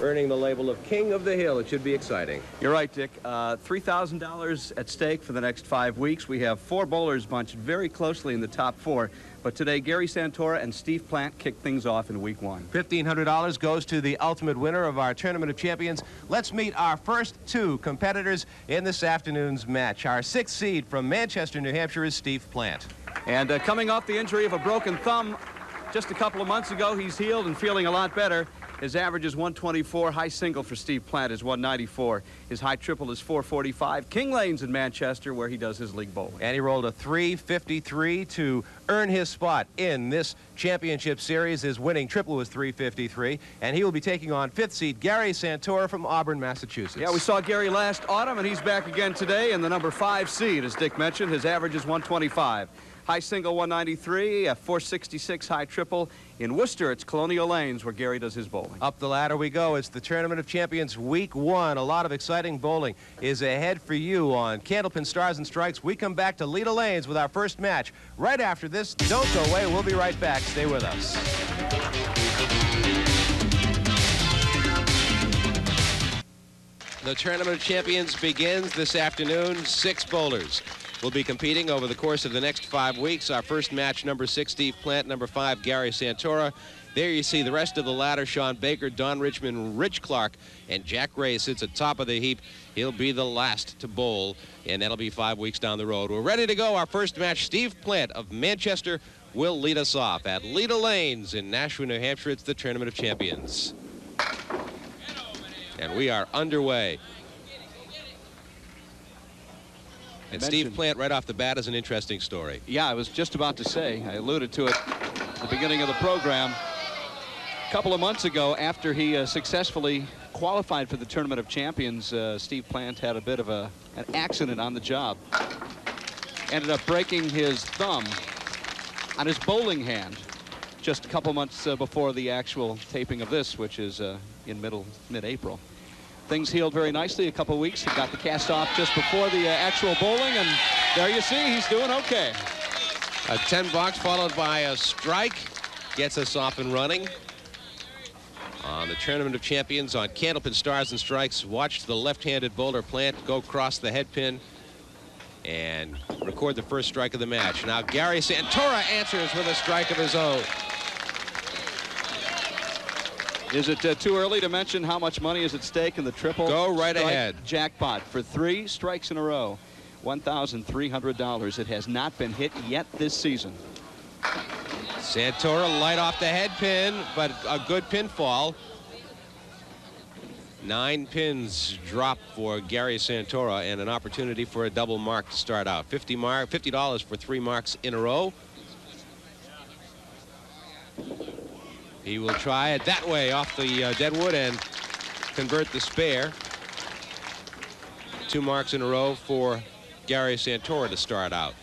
earning the label of King of the Hill. It should be exciting. You're right, Dick. $3,000 at stake for the next 5 weeks. We have 4 bowlers bunched very closely in the top 4. But today, Gary Santora and Steve Plante kick things off in week 1. $1,500 goes to the ultimate winner of our Tournament of Champions. Let's meet our first 2 competitors in this afternoon's match. Our 6th seed from Manchester, New Hampshire is Steve Plante. And coming off the injury of a broken thumb just a couple of months ago, he's healed and feeling a lot better. His average is 124. High single for Steve Plante is 194. His high triple is 445. King Lane's in Manchester, where he does his league bowling. And he rolled a 353 to earn his spot in this championship series. His winning triple was 353. And he will be taking on 5th seed Gary Santora from Auburn, Massachusetts. Yeah, we saw Gary last autumn, and he's back again today in the number 5 seed, as Dick mentioned. His average is 125. High single 193, a 466 high triple. In Worcester, it's Colonial Lanes where Gary does his bowling. Up the ladder we go. It's the Tournament of Champions Week 1. A lot of exciting bowling is ahead for you on Candlepin Stars and Strikes. We come back to Leda Lanes with our first match. Right after this, don't go away. We'll be right back. Stay with us. The Tournament of Champions begins this afternoon. 6 bowlers will be competing over the course of the next 5 weeks. Our first match, number 6, Steve Plante, number 5, Gary Santora. There you see the rest of the ladder. Sean Baker, Don Richmond, Rich Clark, and Jack Ray sits atop of the heap. He'll be the last to bowl, and that'll be 5 weeks down the road. We're ready to go. Our first match, Steve Plante of Manchester will lead us off at Leda Lanes in Nashua, New Hampshire. It's the Tournament of Champions. And we are underway. And Steve Plante, right off the bat, is an interesting story. Yeah, I was just about to say, I alluded to it at the beginning of the program. A couple of months ago, after he successfully qualified for the Tournament of Champions, Steve Plante had a bit of an accident on the job. Ended up breaking his thumb on his bowling hand just a couple months before the actual taping of this, which is in mid-April. Things healed very nicely. A couple of weeks. He got the cast off just before the actual bowling, and there you see he's doing okay. A 10 box followed by a strike gets us off and running. On the Tournament of Champions on Candlepin Stars and Strikes, watch the left-handed bowler Plante go across the head pin and record the first strike of the match. Now Gary Santora answers with a strike of his own. Is it too early to mention how much money is at stake in the triple? Go right ahead. Jackpot for 3 strikes in a row. $1,300. It has not been hit yet this season. Santora light off the head pin, but a good pinfall. 9 pins drop for Gary Santora and an opportunity for a double mark to start out. $50 for 3 marks in a row. He will try it that way off the deadwood and convert the spare. 2 marks in a row for Gary Santora to start out.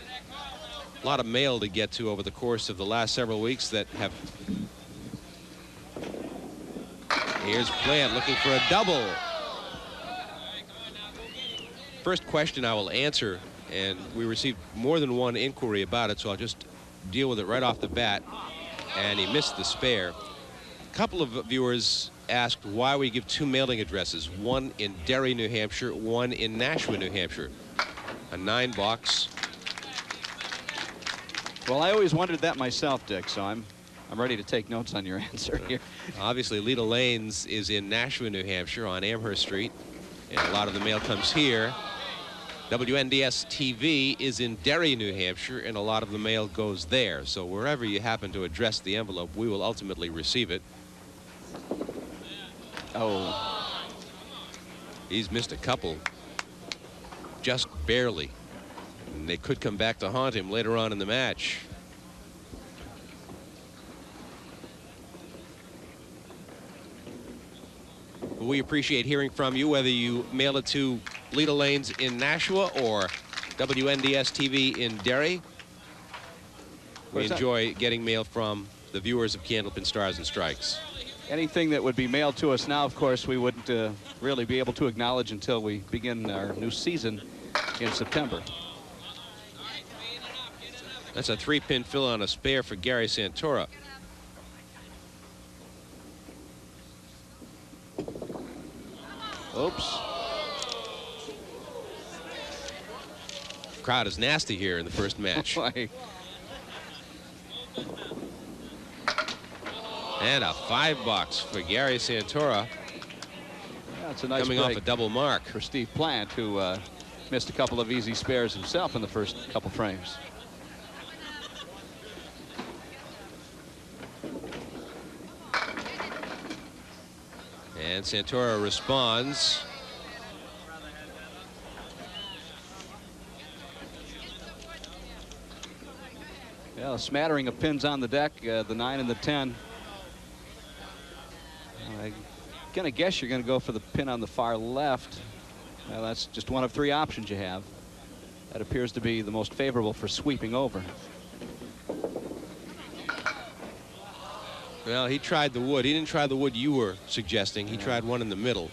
A lot of mail to get to over the course of the last several weeks that have... Here's Plante looking for a double. First question I will answer, and we received more than one inquiry about it, so I'll just deal with it right off the bat. And he missed the spare. A couple of viewers asked why we give 2 mailing addresses, one in Derry, New Hampshire, one in Nashua, New Hampshire. A 9 box. Well, I always wondered that myself, Dick, so I'm ready to take notes on your answer here. Obviously, Leda Lanes is in Nashua, New Hampshire on Amherst Street, and a lot of the mail comes here. WNDS TV is in Derry, New Hampshire, and a lot of the mail goes there. So wherever you happen to address the envelope, we will ultimately receive it. Oh. He's missed a couple. Just barely. And they could come back to haunt him later on in the match. We appreciate hearing from you, whether you mail it to Leda Lanes in Nashua or WNDS TV in Derry. We enjoy getting mail from the viewers of Candlepin Stars and Strikes. Anything that would be mailed to us now, of course, we wouldn't really be able to acknowledge until we begin our new season in September. That's a 3-pin fill on a spare for Gary Santora. Oops. Crowd is nasty here in the first match. And a $5 for Gary Santora. That's a nice coming break off a double mark for Steve Plante, who missed a couple of easy spares himself in the first couple frames. And Santora responds. Yeah, a smattering of pins on the deck, the 9 and the 10. I'm gonna guess you're gonna go for the pin on the far left. Well, that's just one of 3 options you have. That appears to be the most favorable for sweeping over. Well, he tried the wood. He didn't try the wood you were suggesting. He tried one in the middle.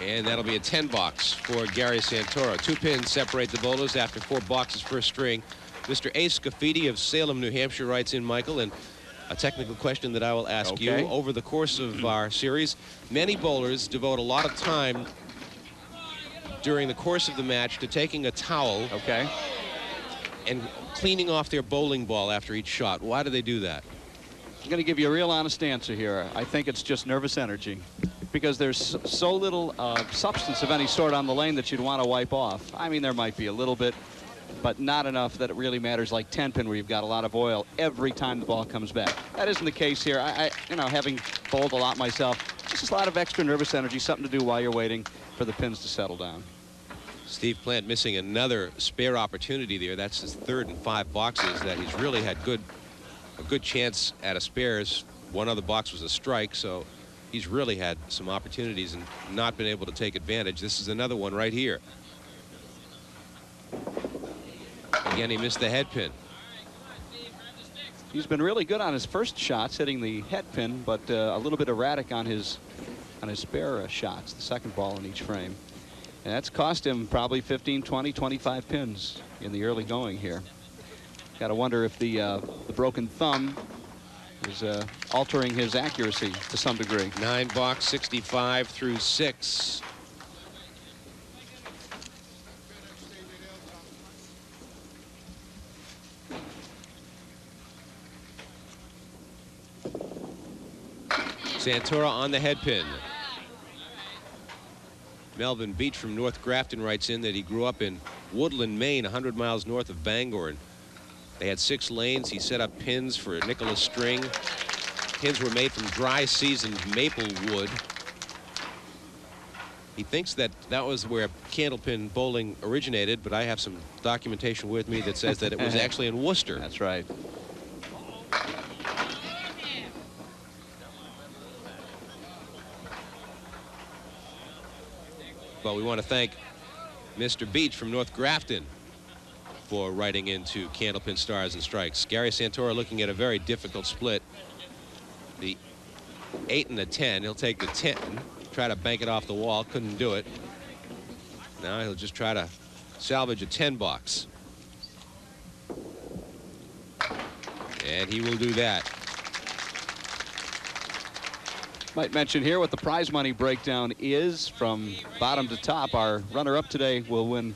And that'll be a $10 for Gary Santora. 2 pins separate the bowlers after 4 boxes first string. Mr. Ace Scafidi of Salem, New Hampshire writes in, Michael, and a technical question that I will ask you. Over the course of our series, many bowlers devote a lot of time during the course of the match to taking a towel and cleaning off their bowling ball after each shot. Why do they do that? I'm going to give you a real honest answer here. I think it's just nervous energy, because there's so little substance of any sort on the lane that you'd want to wipe off. I mean, there might be a little bit, but not enough that it really matters, like 10-pin, where you've got a lot of oil every time the ball comes back. That isn't the case here. You know, having bowled a lot myself, it's just a lot of extra nervous energy, something to do while you're waiting for the pins to settle down. Steve Plante missing another spare opportunity there. That's his 3rd and 5 boxes that he's really had a good chance at a spares. One other box was a strike, so he's really had some opportunities and not been able to take advantage. This is another one right here. Again, he missed the head pin. He's been really good on his first shots, hitting the head pin, but a little bit erratic on his spare shots, the second ball in each frame. And that's cost him probably 15, 20, 25 pins in the early going here. Got to wonder if the broken thumb is altering his accuracy to some degree. 9 box, 65 through 6. Santora on the head pin. Melvin Beach from North Grafton writes in that he grew up in Woodland, Maine, 100 miles north of Bangor. And they had 6 lanes. He set up pins for Nicholas String. Pins were made from dry seasoned maple wood. He thinks that that was where candlepin bowling originated, but I have some documentation with me that says that it was actually in Worcester. That's right. But we want to thank Mr. Beach from North Grafton for writing into Candlepin Stars and Strikes. Gary Santora looking at a very difficult split. The 8 and the 10. He'll take the 10, try to bank it off the wall. Couldn't do it. Now he'll just try to salvage a 10 box. And he will do that. Might mention here what the prize money breakdown is from bottom to top. Our runner-up today will win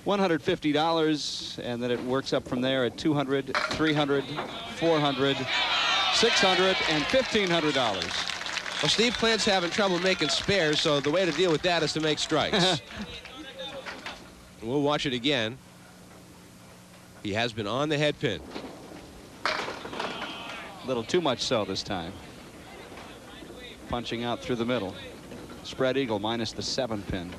$150, and then it works up from there at $200, $300, $400, $600, and $1,500. Well, Steve Plante's having trouble making spares, so the way to deal with that is to make strikes. We'll watch it again. He has been on the head pin. A little too much so this time. Punching out through the middle. Spread eagle minus the 7 pin.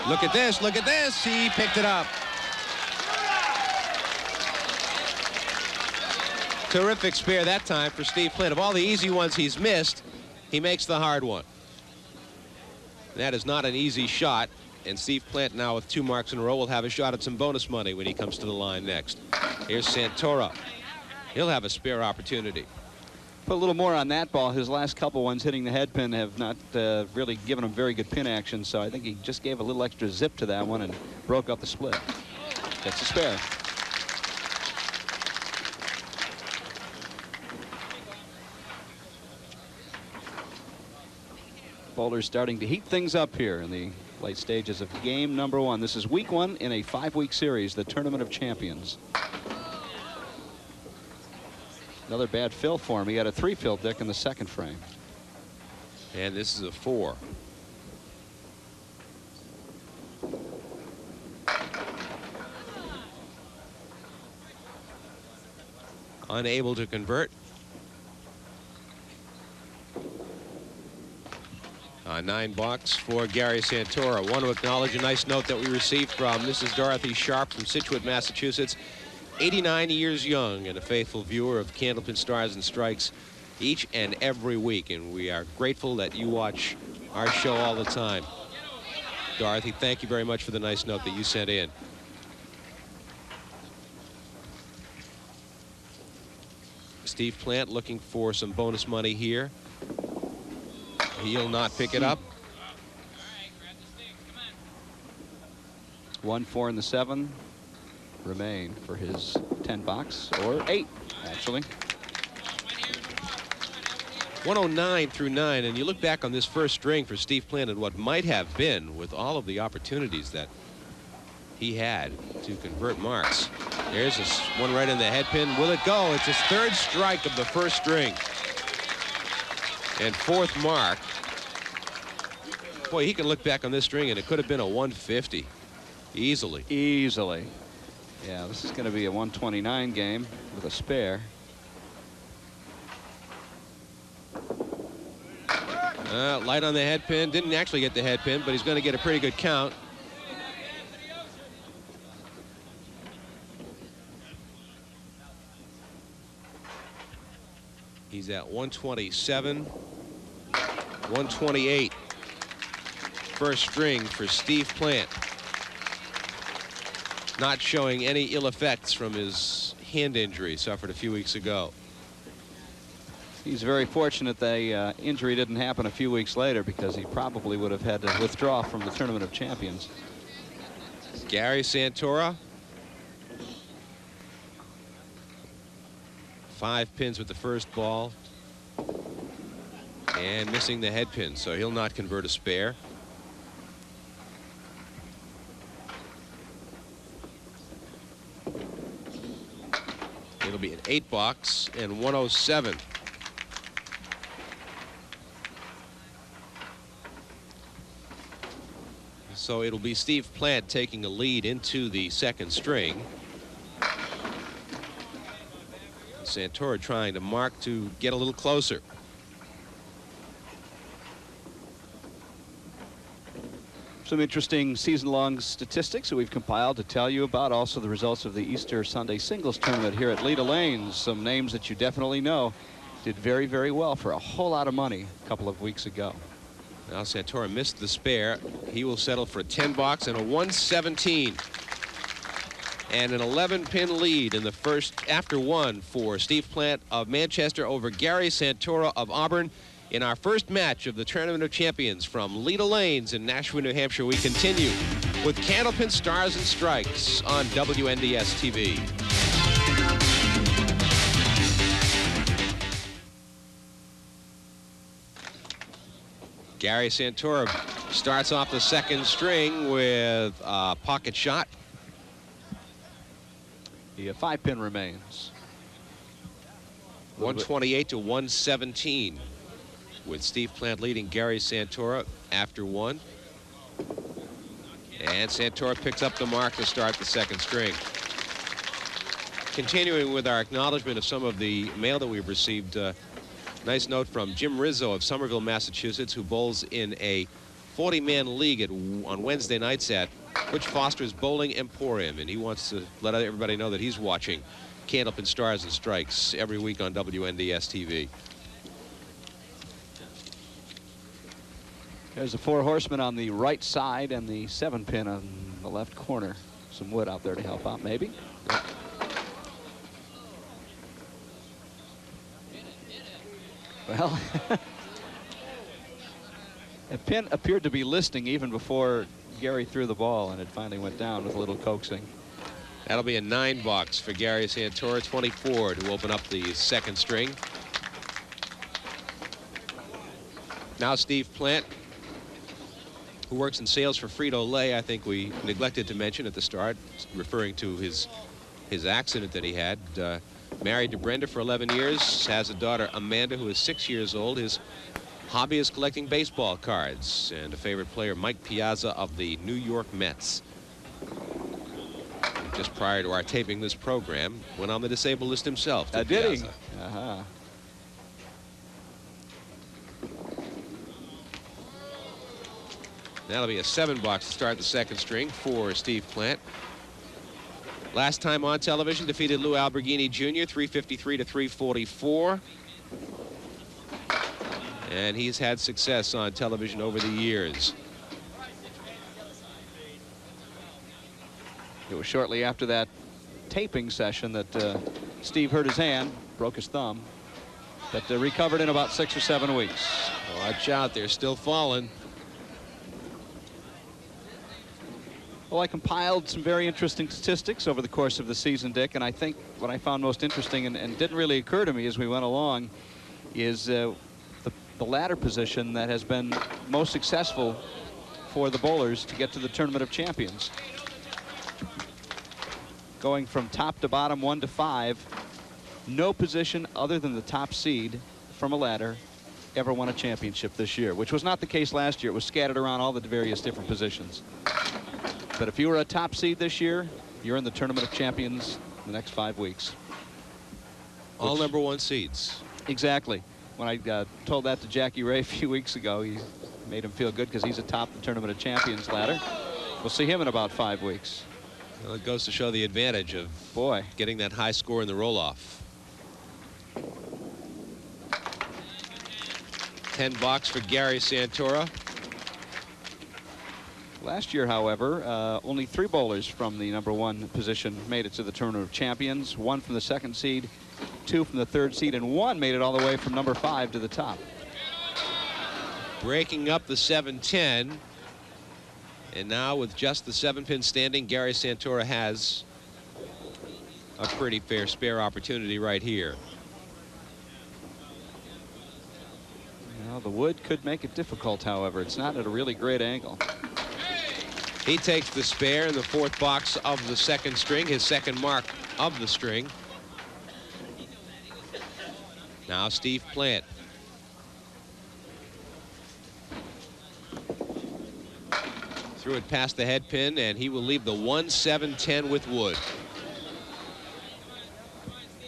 Look at this, look at this. He picked it up. Terrific spare that time for Steve Plante. Of all the easy ones he's missed, he makes the hard one. That is not an easy shot, and Steve Plante now with 2 marks in a row will have a shot at some bonus money when he comes to the line next. Here's Santora. He'll have a spare opportunity. Put a little more on that ball. His last couple ones hitting the head pin have not really given him very good pin action, so I think he just gave a little extra zip to that one and broke up the split. That's a spare. bowlers starting to heat things up here in the late stages of game number 1. This is week 1 in a 5-week series, the Tournament of Champions. Another bad fill for him. He had a 3-fill, Dick, in the second frame. And this is a 4. Unable to convert. 9 bucks for Gary Santora. Want to acknowledge a nice note that we received from Mrs. Dorothy Sharp from Scituate, Massachusetts. 89 years young and a faithful viewer of Candlepin Stars and Strikes each and every week, and we are grateful that you watch our show all the time. Dorothy, thank you very much for the nice note that you sent in. Steve Plante looking for some bonus money here. He'll not pick it up. 1, 4, and the 7 remain for his 10 bucks, or 8, actually. 109 through 9, and you look back on this first string for Steve Plante and what might have been with all of the opportunities that he had to convert marks. There's this one right in the head pin. Will it go? It's his 3rd strike of the first string. And 4th mark. Boy, he can look back on this string and it could have been a 150 easily. Easily. Yeah, this is going to be a 129 game with a spare. Light on the head pin. Didn't actually get the head pin, but he's going to get a pretty good count. He's at 127, 128. First string for Steve Plante. Not showing any ill effects from his hand injury suffered a few weeks ago. He's very fortunate the injury didn't happen a few weeks later, because he probably would have had to withdraw from the Tournament of Champions. Gary Santora. 5 pins with the first ball. And missing the head pin, so he'll not convert a spare. It'll be an 8 box and 107. So it'll be Steve Plante taking a lead into the second string. Santora trying to mark to get a little closer. Some interesting season-long statistics that we've compiled to tell you about. Also the results of the Easter Sunday singles tournament here at Leda Lanes. Some names that you definitely know did very, very well for a whole lot of money a couple of weeks ago. Now Santora missed the spare. He will settle for a 10 box and a 117. And an 11-pin lead in the first after 1 for Steve Plante of Manchester over Gary Santora of Auburn in our first match of the Tournament of Champions from Leda Lanes in Nashua, New Hampshire. We continue with Candlepin Stars and Strikes on WNDS TV. Gary Santora starts off the second string with a pocket shot. The 5-pin remains. 128 to 117 with Steve Plante leading Gary Santora after 1. And Santora picks up the mark to start the second string. Continuing with our acknowledgement of some of the mail that we've received. Nice note from Jim Rizzo of Somerville, Massachusetts, who bowls in a 40-man league on Wednesday nights at Butch Foster's Bowling Emporium, and he wants to let everybody know that he's watching Candlepin Stars and Strikes every week on WNDS TV. There's the 4 horsemen on the right side and the 7-pin on the left corner. Some wood out there to help out, maybe. Well, a pin appeared to be listing even before Gary threw the ball, and it finally went down with a little coaxing. That'll be a 9 box for Gary Santora, 24 to open up the second string. Now Steve Plante who works in sales for Frito-Lay. I think we neglected to mention at the start, referring to his accident that he had. Married to Brenda for 11 years, has a daughter, Amanda, who is 6 years old. His hobby is collecting baseball cards, and a favorite player, Mike Piazza of the New York Mets. Just prior to our taping this program, went on the disabled list himself. Did he? Uh-huh. That'll be a $7 to start the second string for Steve Plante. Last time on television, defeated Lou Alberghini Jr. 353 to 344. And he's had success on television over the years. It was shortly after that taping session that Steve hurt his hand, broke his thumb, but recovered in about 6 or 7 weeks. Watch out, they're still falling. Well, I compiled some very interesting statistics over the course of the season, Dick, and I think what I found most interesting and didn't really occur to me as we went along is the ladder position that has been most successful for the bowlers to get to the Tournament of Champions. Going from top to bottom, 1 to 5, no position other than the top seed from a ladder ever won a championship this year, which was not the case last year. It was scattered around all the various different positions. But if you were a top seed this year, you're in the Tournament of Champions the next 5 weeks. All number 1 seeds. Exactly. When I told that to Jackie Ray a few weeks ago, he made him feel good because he's atop the Tournament of Champions ladder. We'll see him in about 5 weeks. Well, it goes to show the advantage of getting that high score in the roll-off. $10 for Gary Santora. Last year, however, only 3 bowlers from the number 1 position made it to the Tournament of Champions. 1 from the 2nd seed, 2 from the 3rd seed, and 1 made it all the way from number 5 to the top. Breaking up the 7-10. And now with just the 7-pin standing, Gary Santora has a pretty fair spare opportunity right here. Well, the wood could make it difficult, however. It's not at a really great angle. He takes the spare in the 4th box of the 2nd string, his 2nd mark of the string. Now Steve Plante. Threw it past the head pin, and he will leave the 1-7-10 with wood.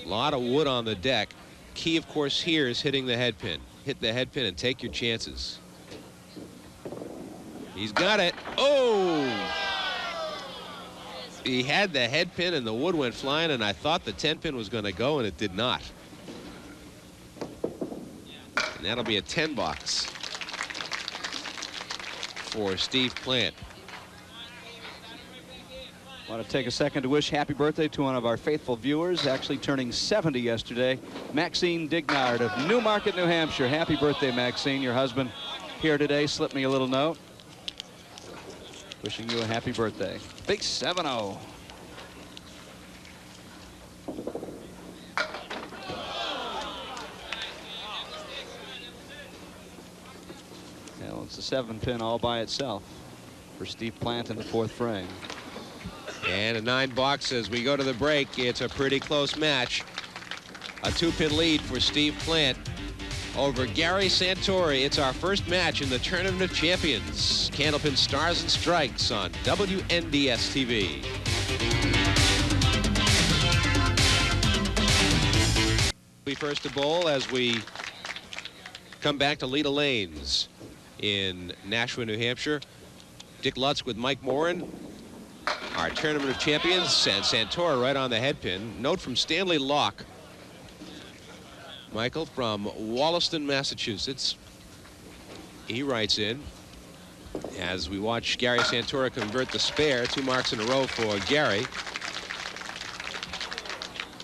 A lot of wood on the deck. Key, of course, here is hitting the head pin. Hit the head pin and take your chances. He's got it. Oh! He had the head pin and the wood went flying, and I thought the 10-pin was going to go, and it did not. And that'll be a $10 for Steve Plante. I want to take a second to wish happy birthday to one of our faithful viewers, actually turning 70 yesterday, Maxine Dignard of Newmarket, New Hampshire. Happy birthday, Maxine. Your husband here today slipped me a little note. Wishing you a happy birthday. Big 7-0. Well, it's a 7-pin all by itself for Steve Plante in the 4th frame. And a $9 as we go to the break. It's a pretty close match. A 2-pin lead for Steve Plante over Gary Santora. It's our first match in the Tournament of Champions. Candlepin Stars and Strikes on WNDS TV. We first to bowl as we come back to Leda Lanes in Nashua, New Hampshire. Dick Lutz with Mike Morin. Our Tournament of Champions, and Santora right on the head pin. Note from Stanley Locke. Michael from Wollaston, Massachusetts. He writes in as we watch Gary Santora convert the spare. 2 marks in a row for Gary.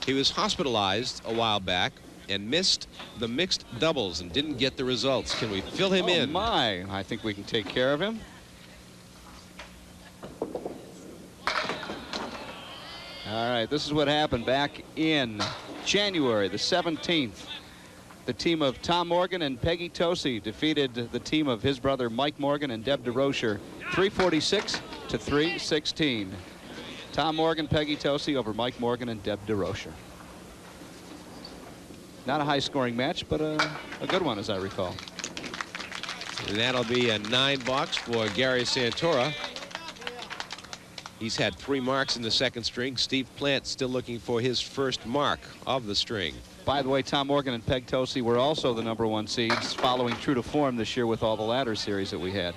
He was hospitalized a while back and missed the mixed doubles and didn't get the results. Can we fill him in? Oh my, I think we can take care of him. All right, this is what happened back in January the 17th. The team of Tom Morgan and Peggy Tosi defeated the team of his brother Mike Morgan and Deb DeRocher 346 to 316. Tom Morgan, Peggy Tosi over Mike Morgan and Deb DeRocher. Not a high-scoring match, but a good one, as I recall. And that'll be a $9 for Gary Santora. He's had 3 marks in the second string. Steve Plante still looking for his first mark of the string. By the way, Tom Morgan and Peg Tosi were also the #1 seeds, following true to form this year with all the ladder series that we had.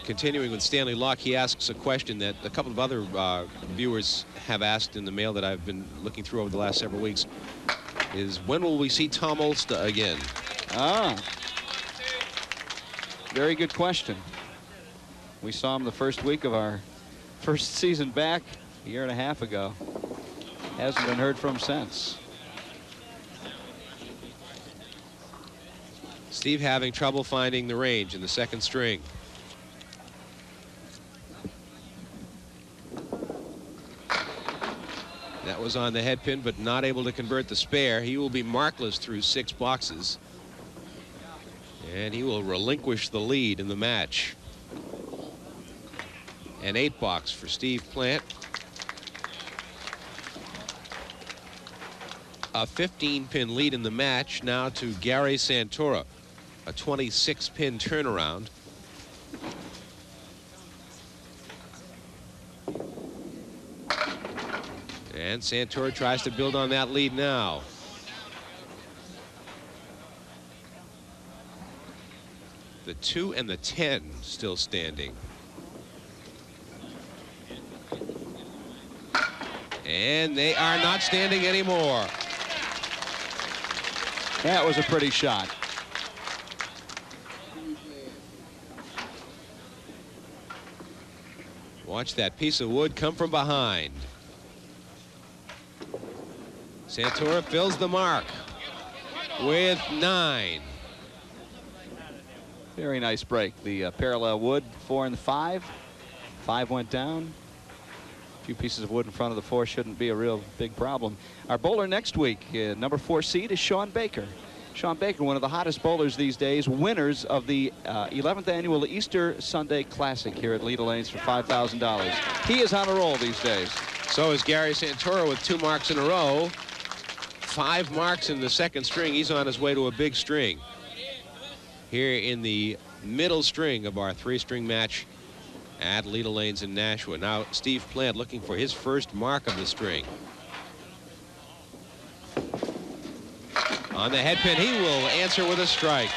Continuing with Stanley Locke, he asks a question that a couple of other viewers have asked in the mail that I've been looking through over the last several weeks, is when will we see Tom Olsta again? Ah, very good question. We saw him the first week of our first season back a year and a half ago. Hasn't been heard from since. Steve having trouble finding the range in the second string. That was on the head pin, but not able to convert the spare. He will be markless through 6 boxes. And he will relinquish the lead in the match. An 8 box for Steve Plante. A 15-pin lead in the match now to Gary Santora. A 26-pin turnaround. And Santora tries to build on that lead now. The 2 and the 10 still standing. And they are not standing anymore. That was a pretty shot. Watch that piece of wood come from behind. Santora fills the mark with 9. Very nice break. The parallel wood, 4 and 5. 5 went down. A few pieces of wood in front of the 4 shouldn't be a real big problem. Our bowler next week, #4 seed, is Sean Baker. Sean Baker, one of the hottest bowlers these days, winners of the 11th annual Easter Sunday Classic here at Leda Lanes for $5,000. He is on a roll these days. So is Gary Santora with 2 marks in a row. 5 marks in the second string. He's on his way to a big string. Here in the middle string of our 3-string match at Leda Lanes in Nashua. Now Steve Plante looking for his first mark of the string. On the head pin, he will answer with a strike.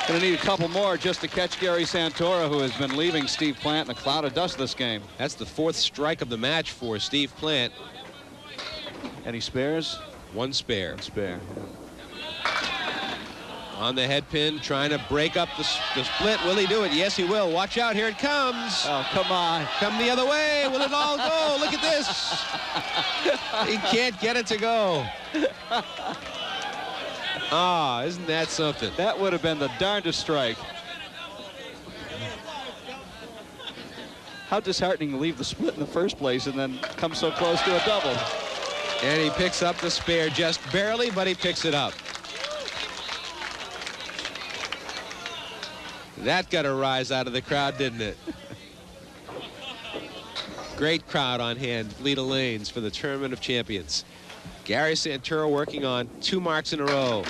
Going to need a couple more just to catch Gary Santora, who has been leaving Steve Plante in a cloud of dust this game. That's the 4th strike of the match for Steve Plante. Any spares? 1 spare. 1 spare. On the head pin, trying to break up the split. Will he do it? Yes, he will. Watch out. Here it comes. Oh, come on. Come the other way. Will it all go? Look at this. He can't get it to go. Ah, isn't that something? That would have been the darndest strike. How disheartening to leave the split in the first place and then come so close to a double. And he picks up the spare just barely, but he picks it up. That got a rise out of the crowd, didn't it? Great crowd on hand, Leda Lanes, for the Tournament of Champions. Gary Santora working on 2 marks in a row.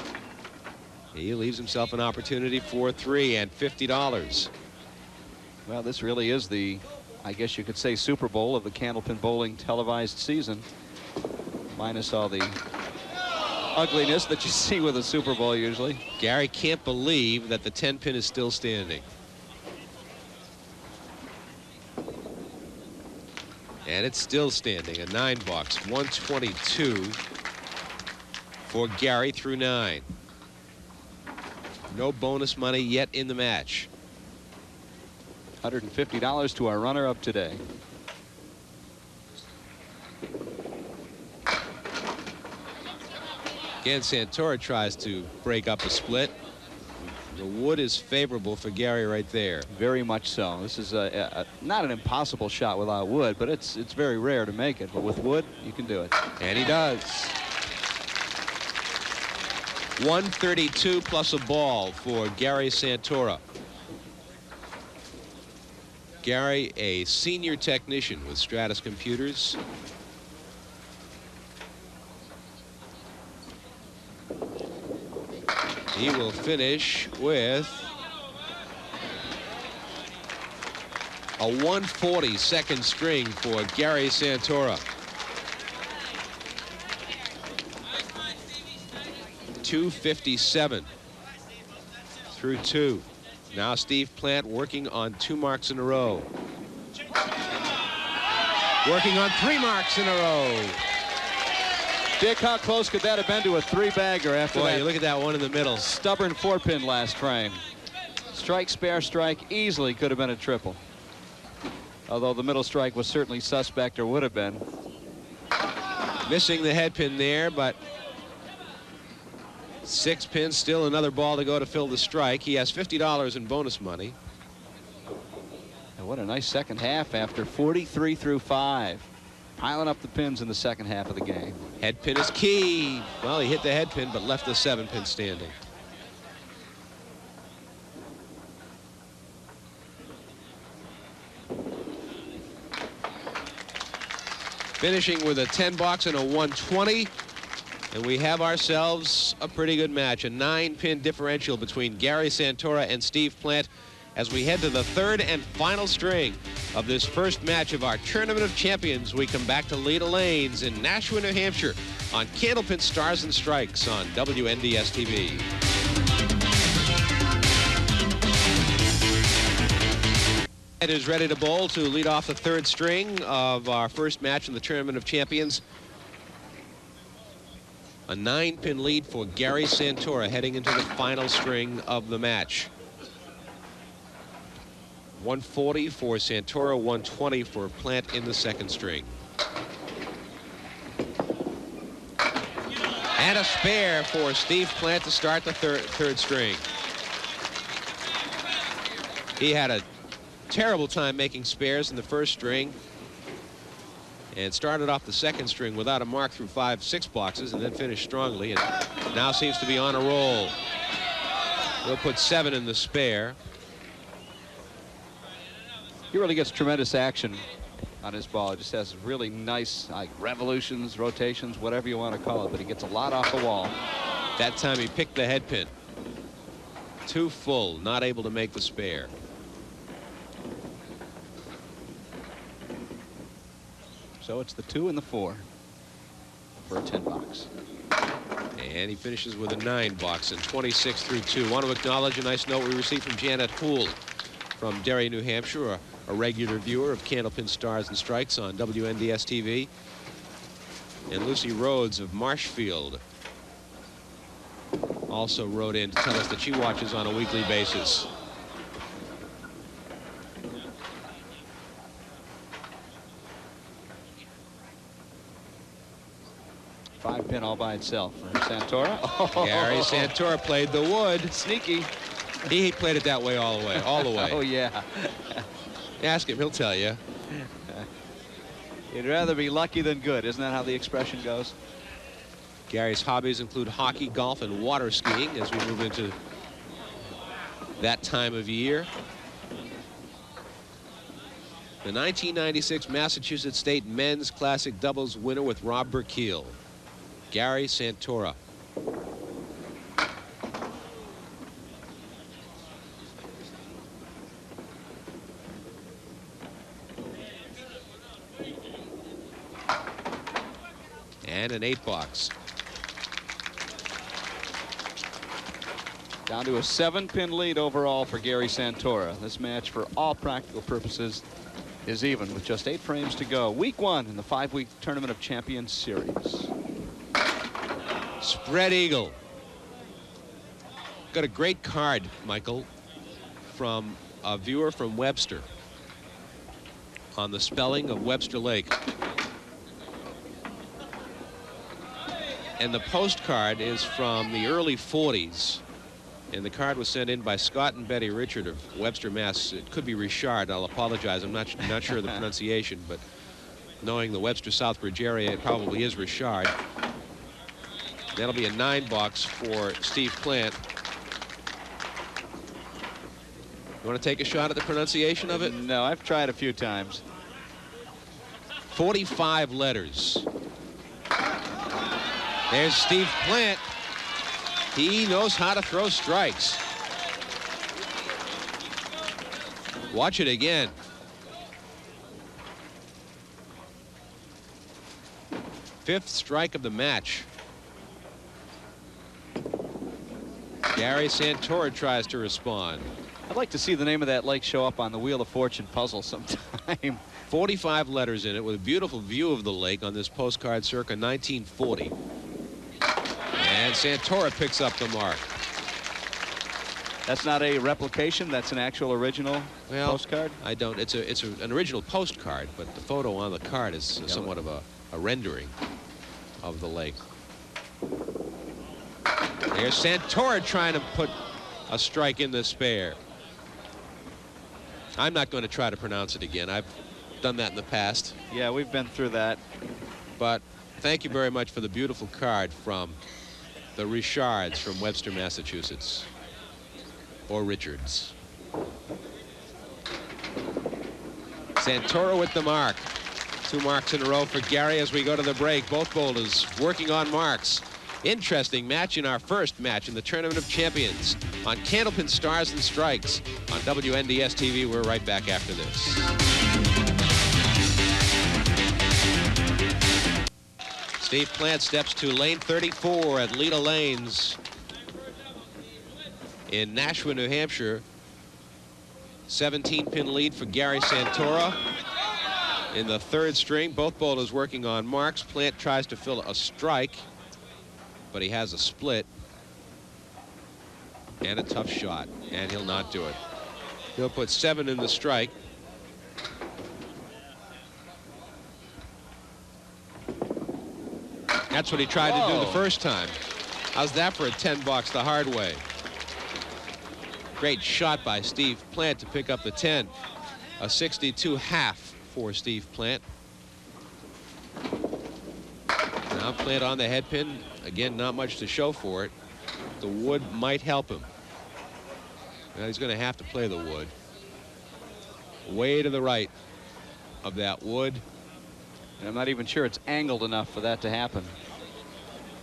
He leaves himself an opportunity for 3 and $50. Well, this really is the, I guess you could say, Super Bowl of the Candlepin bowling televised season, minus all the ugliness that you see with a Super Bowl usually. Gary can't believe that the 10 pin is still standing. And it's still standing, a 9 box, 122 for Gary through 9. No bonus money yet in the match. $150 to our runner-up today. Again, Santora tries to break up a split. The wood is favorable for Gary right there. Very much so. This is not an impossible shot without wood, but it's very rare to make it. But with wood, you can do it. And he does. 132 plus a ball for Gary Santora. Gary, a senior technician with Stratus Computers. He will finish with a 140 second string for Gary Santora. 257 through 2. Now Steve Plante working on 2 marks in a row. Working on 3 marks in a row. Dick, how close could that have been to a 3-bagger after that? Boy, you look at that one in the middle. Stubborn 4-pin last frame. Strike, spare, strike, easily could have been a triple. Although the middle strike was certainly suspect, or would have been. Missing the head pin there, but 6 pins, still another ball to go to fill the strike. He has $50 in bonus money. And what a nice second half after 43 through 5. Piling up the pins in the second half of the game. Head pin is key. Well, he hit the head pin, but left the 7-pin standing. Finishing with a 10 box and a 120. And we have ourselves a pretty good match. A 9-pin differential between Gary Santora and Steve Plante as we head to the 3rd and final string of this first match of our Tournament of Champions. We come back to Leda Lanes in Nashua, New Hampshire on Candlepin Stars and Strikes on WNDS TV. Ed is ready to bowl to lead off the 3rd string of our first match in the Tournament of Champions. A 9-pin lead for Gary Santora heading into the final string of the match. 140 for Santora, 120 for Plante in the 2nd string. And a spare for Steve Plante to start the third string. He had a terrible time making spares in the 1st string and started off the 2nd string without a mark through 5-6 boxes and then finished strongly and now seems to be on a roll. We'll put 7 in the spare. He really gets tremendous action on his ball. It just has really nice revolutions, rotations, whatever you want to call it, but he gets a lot off the wall. That time he picked the head pin. Too full, not able to make the spare. So it's the 2 and the 4 for a 10 box. And he finishes with a 9 box and 26 through 2. Want to acknowledge a nice note we received from Janet Houle from Derry, New Hampshire, a regular viewer of Candlepin Stars and Strikes on WNDS TV. And Lucy Rhodes of Marshfield also wrote in to tell us that she watches on a weekly basis. Five-pin all by itself for Santora. Oh. Gary Santora played the wood. Sneaky. He played it that way all the way, all the way. Oh, yeah. Ask him, he'll tell you. You'd rather be lucky than good. Isn't that how the expression goes? Gary's hobbies include hockey, golf, and water skiing as we move into that time of year. The 1996 Massachusetts State Men's Classic Doubles winner with Rob Burkeel, Gary Santora. And an 8 box. Down to a 7-pin lead overall for Gary Santora. This match, for all practical purposes, is even with just 8 frames to go. Week 1 in the 5-week Tournament of Champions series. Spread eagle. Got a great card, Michael, from a viewer from Webster on the spelling of Webster Lake. And the postcard is from the early 40s And the card was sent in by Scott and Betty Richard of Webster, Mass. It could be Richard. I'll apologize. I'm not sure of the pronunciation, but knowing the Webster Southbridge area, it probably is Richard. That'll be a 9-box for Steve Plante. You want to take a shot at the pronunciation of it? No, I've tried a few times. 45 letters. There's Steve Plante. He knows how to throw strikes. Watch it again. Fifth strike of the match. Gary Santora tries to respond. I'd like to see the name of that lake show up on the Wheel of Fortune puzzle sometime. 45 letters in it with a beautiful view of the lake on this postcard circa 1940. And Santora picks up the mark. That's not a replication. That's an actual original postcard. I don't. It's an original postcard, but the photo on the card is somewhat of a rendering of the lake. There's Santora trying to put a strike in the spare. I'm not going to try to pronounce it again. I've done that in the past. Yeah, we've been through that. But thank you very much for the beautiful card from the Richards from Webster, Massachusetts. Or Richards. Santora with the mark. 2 marks in a row for Gary as we go to the break. Both bowlers working on marks. Interesting match in our first match in the Tournament of Champions on Candlepin Stars and Strikes on WNDS TV. We're right back after this. Steve Plante steps to lane 34 at Leda Lanes in Nashua, New Hampshire. 17-pin lead for Gary Santora. In the 3rd string, both bowlers working on marks. Plante tries to fill a strike, but he has a split and a tough shot, and he'll not do it. He'll put 7 in the strike. That's what he tried to do the first time. How's that for a 10 box the hard way? Great shot by Steve Plante to pick up the 10. A 62 half for Steve Plante. Now Plante on the head pin. Again, not much to show for it. The wood might help him. Now he's going to have to play the wood. Way to the right of that wood. And I'm not even sure it's angled enough for that to happen.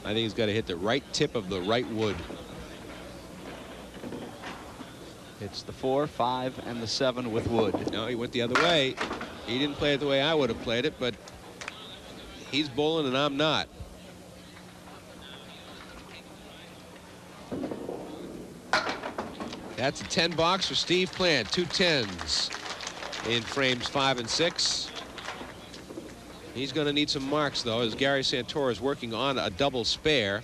I think he's got to hit the right tip of the right wood. It's the 4, 5, and the 7 with wood. No, he went the other way. He didn't play it the way I would have played it, but he's bowling and I'm not. That's a 10 box for Steve Plante. 2 10s in frames 5 and 6. He's going to need some marks, though, as Gary Santora is working on a double spare.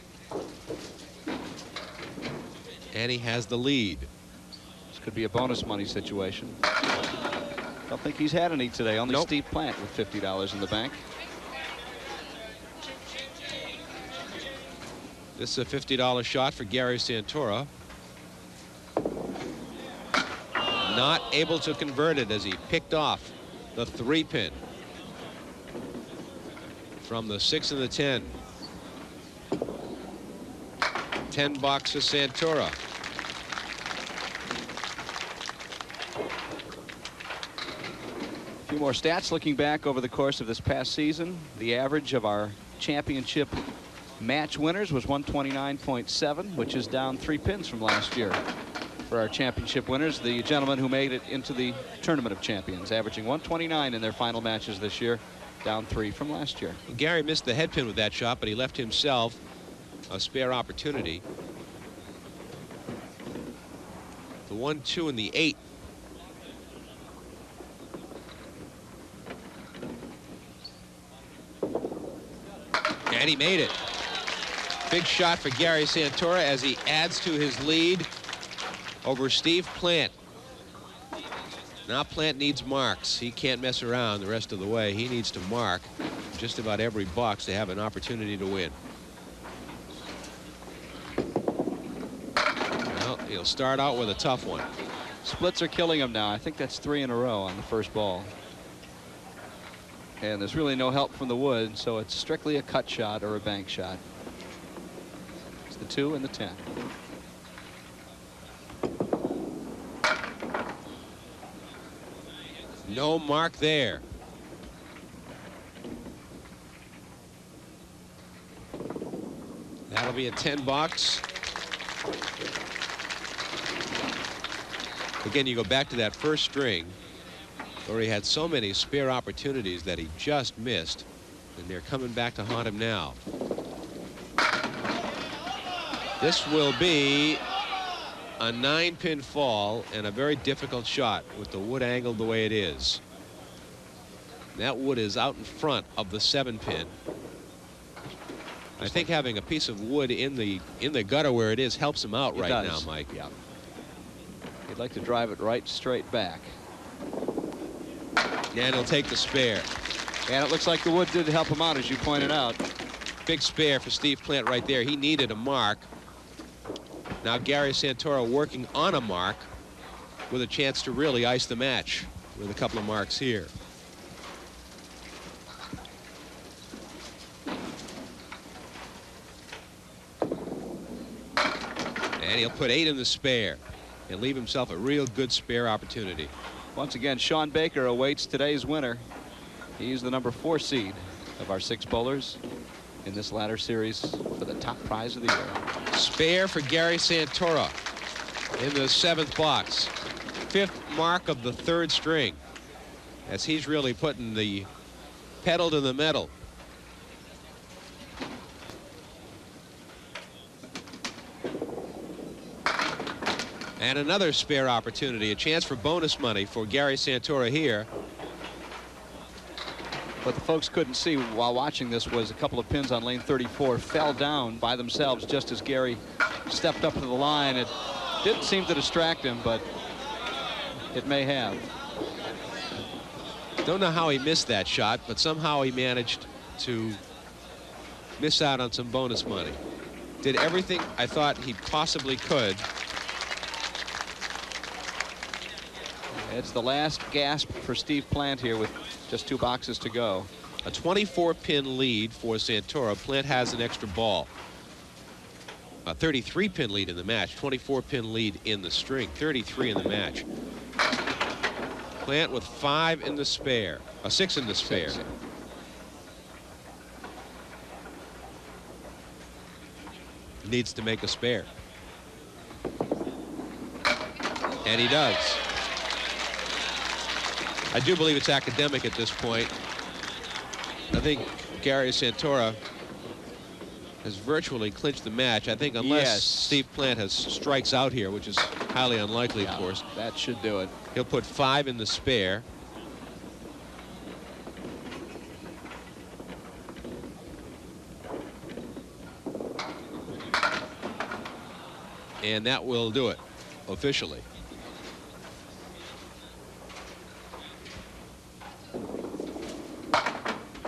And he has the lead. This could be a bonus money situation. Don't think he's had any today. Only Nope. Steve Plante with $50 in the bank. This is a $50 shot for Gary Santora. Not able to convert it as he picked off the 3-pin from the 6 and the 10. 10 box for Santora. A few more stats looking back over the course of this past season. The average of our championship match winners was 129.7, which is down 3 pins from last year. For our championship winners, the gentlemen who made it into the Tournament of Champions, averaging 129 in their final matches this year, down 3 from last year. Well, Gary missed the head pin with that shot, but he left himself a spare opportunity. The 1, 2, and the 8. And he made it. Big shot for Gary Santora as he adds to his lead over Steve Plante. Now Plante needs marks. He can't mess around the rest of the way. He needs to mark just about every box to have an opportunity to win. Well, He'll start out with a tough one. Splits are killing him now. I think that's 3 in a row on the first ball. And there's really no help from the wood, so it's strictly a cut shot or a bank shot. It's the 2 and the 10. No mark there. That'll be a 10 box. Again, you go back to that first string where he had so many spare opportunities that he just missed, and they're coming back to haunt him now. This will be a 9-pin fall and a very difficult shot with the wood angled the way it is. That wood is out in front of the 7-pin. I think having a piece of wood in the gutter where it is helps him out right now, Mike. Yeah. He'd like to drive it right straight back. And he'll take the spare. And it looks like the wood did help him out, as you pointed out. Big spare for Steve Plante right there. He needed a mark. Now Gary Santora working on a mark with a chance to really ice the match with a couple of marks here. And he'll put 8 in the spare and leave himself a real good spare opportunity. Once again, Sean Baker awaits today's winner. He's the number 4 seed of our 6 bowlers in this ladder series for the top prize of the year. Spare for Gary Santora in the 7th box. 5th mark of the 3rd string, as he's really putting the pedal to the metal. And another spare opportunity, a chance for bonus money for Gary Santora here. What the folks couldn't see while watching this was a couple of pins on lane 34 fell down by themselves just as Gary stepped up to the line. It didn't seem to distract him, but it may have. Don't know how he missed that shot, but somehow he managed to miss out on some bonus money. Did everything I thought he possibly could. It's the last gasp for Steve Plante here with just 2 boxes to go. A 24-pin lead for Santora. Plante has an extra ball. A 33-pin lead in the match. 24-pin lead in the string. 33 in the match. Plante with 5 in the spare. A 6 in the spare. 6. Needs to make a spare. And he does. I do believe it's academic at this point. I think Gary Santora has virtually clinched the match. I think unless Steve Plante has strikes out here, which is highly unlikely, of course. That should do it. He'll put 5 in the spare. And that will do it officially.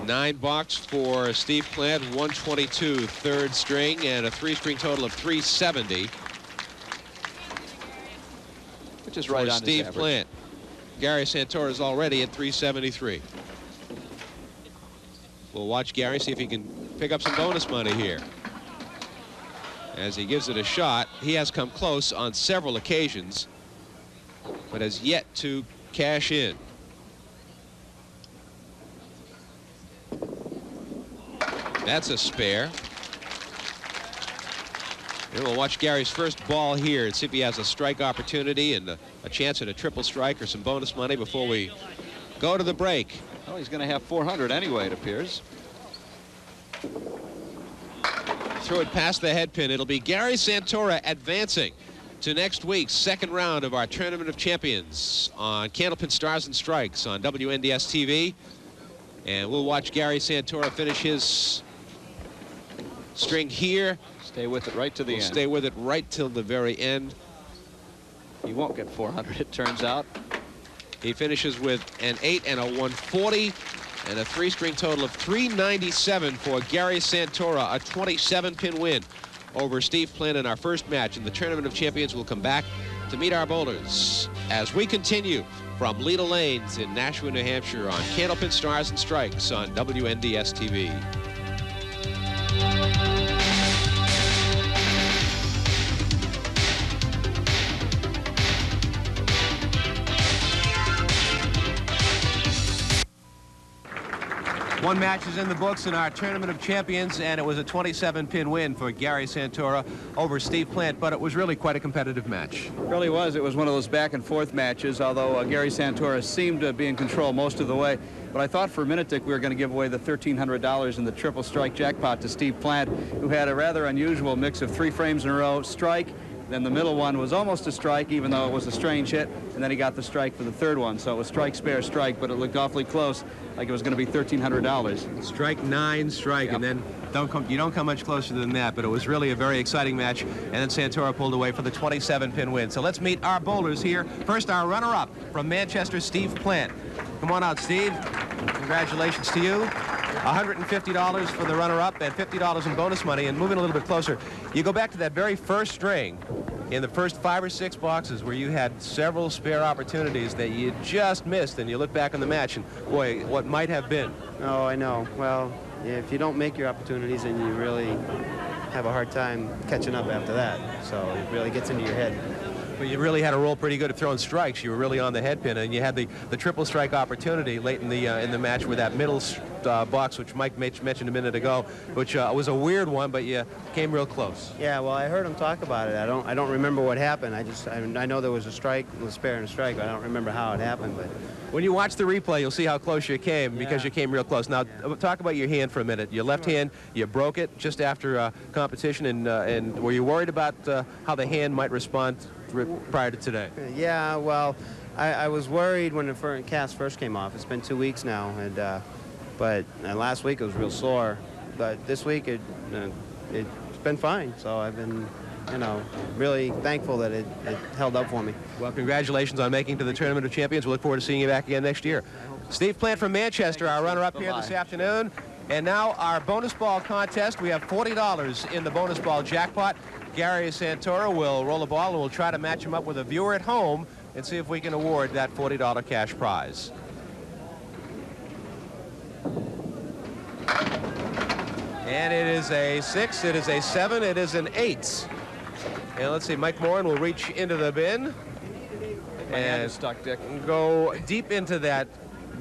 Nine box for Steve Plante, 122 3rd string, and a 3-string total of 370. Which is right on Steve Plante. Gary Santora is already at 373. We'll watch Gary, see if he can pick up some bonus money here. As he gives it a shot, he has come close on several occasions, but has yet to cash in. That's a spare. And we'll watch Gary's first ball here and see if he has a strike opportunity and a chance at a triple strike or some bonus money before we go to the break. Well, he's going to have 400 anyway, it appears. Throw it past the head pin. It'll be Gary Santora advancing to next week's 2nd round of our Tournament of Champions on Candlepin Stars and Strikes on WNDS TV. And we'll watch Gary Santora finish his string here. Stay with it right to the end. Stay with it right till the very end. He won't get 400, it turns out. He finishes with an 8 and a 140 and a 3-string total of 397 for Gary Santora, a 27-pin win over Steve Plante in our first match in the Tournament of Champions. We'll come back to meet our bowlers as we continue from Leda Lanes in Nashua, New Hampshire on Candlepin Stars and Strikes on WNDS TV. One match is in the books in our Tournament of Champions, and it was a 27-pin win for Gary Santora over Steve Plante, but it was really quite a competitive match. It really was. It was one of those back-and-forth matches, although Gary Santora seemed to be in control most of the way. But I thought for a minute, Dick, we were going to give away the $1,300 in the triple strike jackpot to Steve Plante, who had a rather unusual mix of 3 frames in a row, strike, then the middle one was almost a strike, even though it was a strange hit, and then he got the strike for the third one. So it was strike, spare, strike, but it looked awfully close, like it was going to be $1,300. Strike 9, strike, Yep. and then you don't come much closer than that, but it was really a very exciting match, and then Santora pulled away for the 27-pin win. So let's meet our bowlers here. First, our runner-up from Manchester, Steve Plante. Come on out, Steve. Congratulations to you. $150 for the runner-up and $50 in bonus money. And moving a little bit closer, you go back to that very first string in the first 5 or 6 boxes where you had several spare opportunities that you just missed, and you look back on the match and, boy, what might have been. Oh, I know. Well, yeah, if you don't make your opportunities, then you really have a hard time catching up after that. So it really gets into your head. But you really had to roll pretty good at throwing strikes. You were really on the head pin, and you had the triple strike opportunity late in the match with that middle box, which Mike mentioned a minute ago, which was a weird one, but you came real close. Yeah, well, I heard him talk about it. I don't remember what happened. I know there was a strike, a spare and a strike, but I don't remember how it happened. But when you watch the replay, you'll see how close you came because Yeah. you came real close. Now, talk about your hand for a minute. Your left hand, you broke it just after competition, and were you worried about how the hand might respond prior to today? yeah, well, I was worried when the cast first came off. It's been 2 weeks now, but last week it was real sore. But this week it's been fine. So I've been, really thankful that it held up for me. Well, congratulations on making to the Tournament of Champions. We look forward to seeing you back again next year. Steve Plante from Manchester, our runner-up here this afternoon. And now our bonus ball contest. We have $40 in the bonus ball jackpot. Gary Santora will roll a ball, and we'll try to match him up with a viewer at home and see if we can award that $40 cash prize. And it is a 6, it is a 7, it is an 8. And let's see, Mike Moran will reach into the bin and stuck, Dick. go deep into that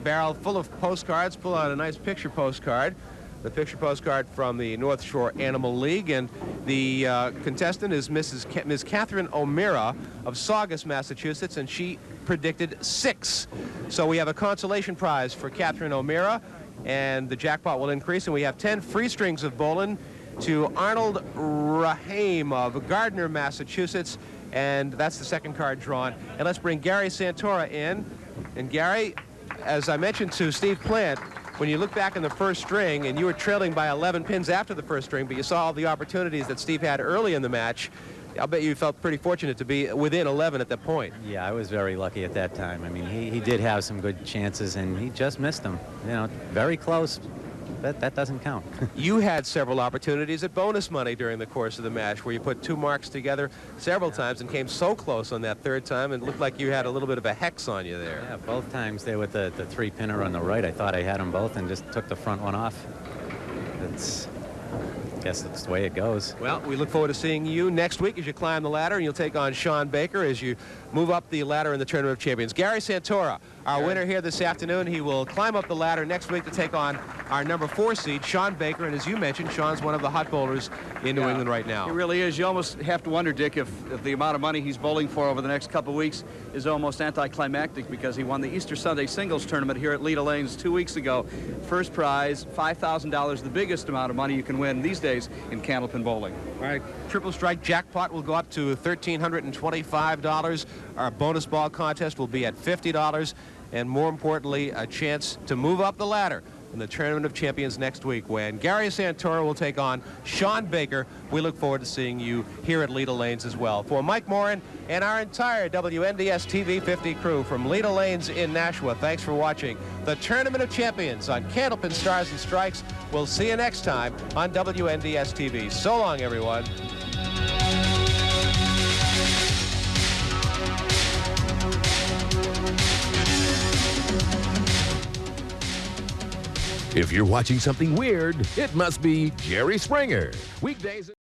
barrel full of postcards, pull out a nice picture postcard. The picture postcard from the North Shore Animal League, and the contestant is Ms. Catherine O'Meara of Saugus, Massachusetts, and she predicted 6. So we have a consolation prize for Catherine O'Meara, and the jackpot will increase, and we have 10 free strings of bowling to Arnold Rahim of Gardner, Massachusetts, and that's the second card drawn. And let's bring Gary Santora in. And Gary, as I mentioned to Steve Plante, when you look back in the first string, and you were trailing by 11 pins after the first string, but you saw all the opportunities that Steve had early in the match, I'll bet you felt pretty fortunate to be within 11 at that point. Yeah, I was very lucky at that time. I mean, he did have some good chances, and he just missed them. Very close. That doesn't count. You had several opportunities at bonus money during the course of the match where you put 2 marks together several times and came so close on that third time, and it looked like you had a little bit of a hex on you there. Yeah, both times there with the 3-pinner on the right, I thought I had them both and just took the front one off. I guess that's the way it goes. Well, we look forward to seeing you next week as you climb the ladder, and you'll take on Sean Baker as you move up the ladder in the Tournament of Champions. Gary Santora, our winner here this afternoon. He will climb up the ladder next week to take on our number 4 seed, Sean Baker. And as you mentioned, Sean's one of the hot bowlers in New England right now. He really is. You almost have to wonder, Dick, if the amount of money he's bowling for over the next couple of weeks is almost anticlimactic, because he won the Easter Sunday singles tournament here at Leda Lanes 2 weeks ago. First prize, $5,000, the biggest amount of money you can win these days in Candlepin bowling. All right, triple strike jackpot will go up to $1,325. Our bonus ball contest will be at $50. And more importantly, a chance to move up the ladder in the Tournament of Champions next week, when Gary Santora will take on Sean Baker. We look forward to seeing you here at Leda Lanes as well. For Mike Moran and our entire WNDS TV 50 crew from Leda Lanes in Nashua, thanks for watching the Tournament of Champions on Candlepin Stars and Strikes. We'll see you next time on WNDS TV. So long, everyone. If you're watching something weird, it must be Jerry Springer. Weekdays.